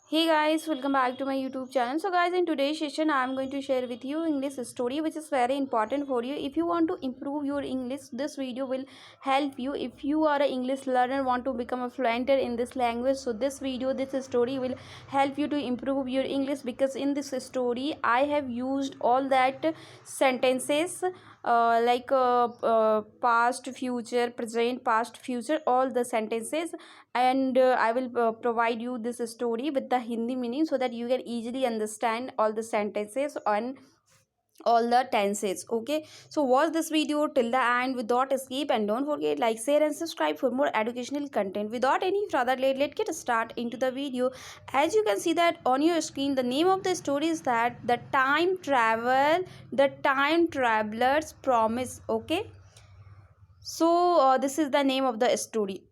Hey guys, welcome back to my YouTube channel. So guys, in today's session I am going to share with you English story which is very important for you. If you want to improve your English, this video will help you. If you are an English learner, want to become a fluenter in this language, so this video, this story will help you to improve your English, because in this story I have used all that sentences past, future, present, past, future, all the sentences, and I will provide you this story with the Hindi meaning so that you can easily understand all the sentences and all the tenses. Okay, so watch this video till the end without escape, and don't forget, like, share and subscribe for more educational content. Without any further delay, let's get start into the video. As you can see that on your screen, the name of the story is that the time traveler's promise. Okay, so this is the name of the story.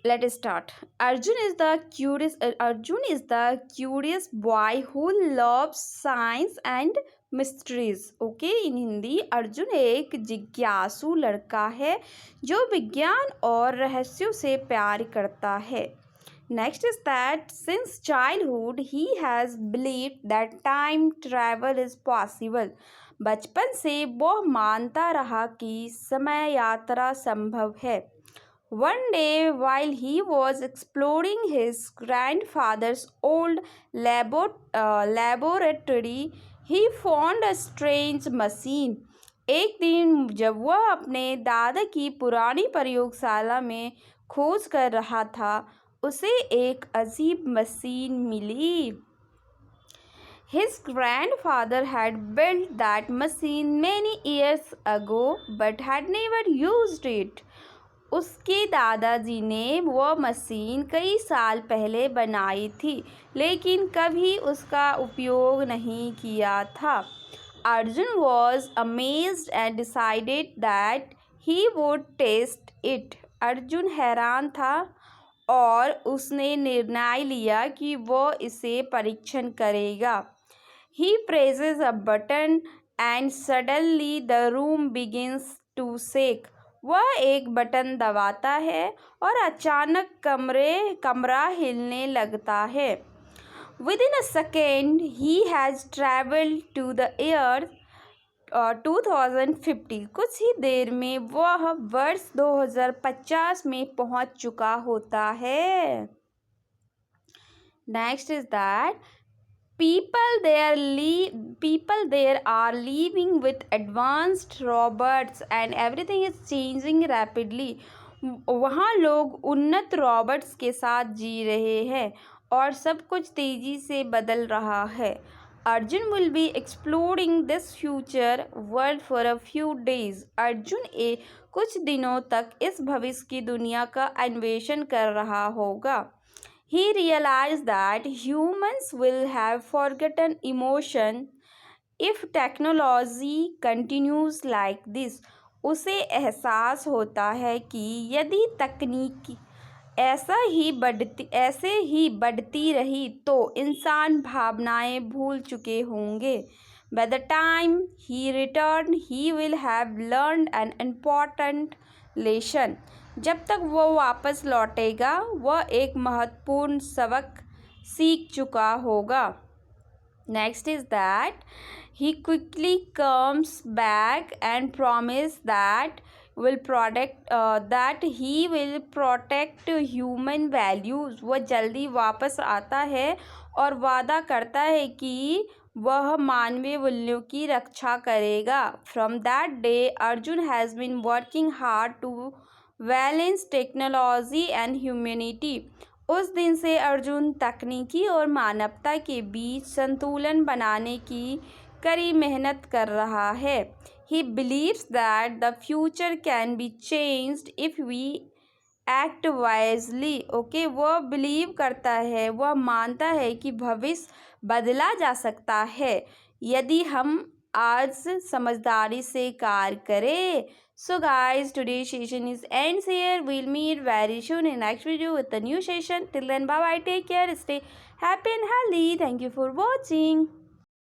Let us start. Arjun is the curious boy who loves science and mysteries. Okay, in Hindi, Arjun एक जिज्ञासु लड़का है जो विज्ञान और रहस्यों से प्यार करता है. Next is that since childhood he has believed that time travel is possible. बचपन से वह मानता रहा कि समय यात्रा संभव है. One day, while he was exploring his grandfather's old laboratory, he found a strange machine. एक दिन जब वह अपने दादा की पुरानी प्रयोगशाला में खोज कर रहा था, उसे एक अजीब मशीन मिली. His grandfather had built that machine many years ago but had never used it. उसके दादाजी ने वह मशीन कई साल पहले बनाई थी, लेकिन कभी उसका उपयोग नहीं किया था. Arjun was amazed and decided that he would test it. Arjun हैरान था और उसने निर्णय लिया कि वह इसे परीक्षण करेगा. He presses a button and suddenly the room begins to shake. वह एक बटन दबाता है और अचानक कमरा हिलने लगता है. Within a second he has traveled to the year 2050. कुछ ही देर में वह वर्ष 2050 में पहुंच चुका होता है. Next is that people there are living with advanced robots and everything is changing rapidly. वहाँ लोग उन्नत रॉबर्ट्स के साथ जी रहे हैं और सब कुछ तेजी से बदल रहा है. Arjun will be exploring this future world for a few days. Arjun कुछ दिनों तक इस भविष्य की दुनिया का अन्वेषण कर रहा होगा. He realized that humans will have forgotten emotion if technology continues like this. उसे एहसास होता है कि यदि तकनीक ऐसे ही बढ़ती रही तो इंसान भावनाएं भूल चुके होंगे. By the time he returned, he will have learned an important lesson. जब तक वो वापस लौटेगा वह एक महत्वपूर्ण सबक सीख चुका होगा. Next is that he quickly comes back and promises that he will protect human values. वह जल्दी वापस आता है और वादा करता है कि वह मानवीय मूल्यों की रक्षा करेगा. From that day, Arjun has been working hard to balance technology and humanity. उस दिन से अर्जुन तकनीकी और मानवता के बीच संतुलन बनाने की कड़ी मेहनत कर रहा है. He believes that the future can be changed if we act wisely. Okay, वह बिलीव करता है, वह मानता है कि भविष्य बदला जा सकता है यदि हम आज समझदारी से कार्य करें. So guys, today's session is ends here. We'll meet very soon in next video with the new session. Till then, bye bye, take care, stay happy and healthy. Thank you for watching.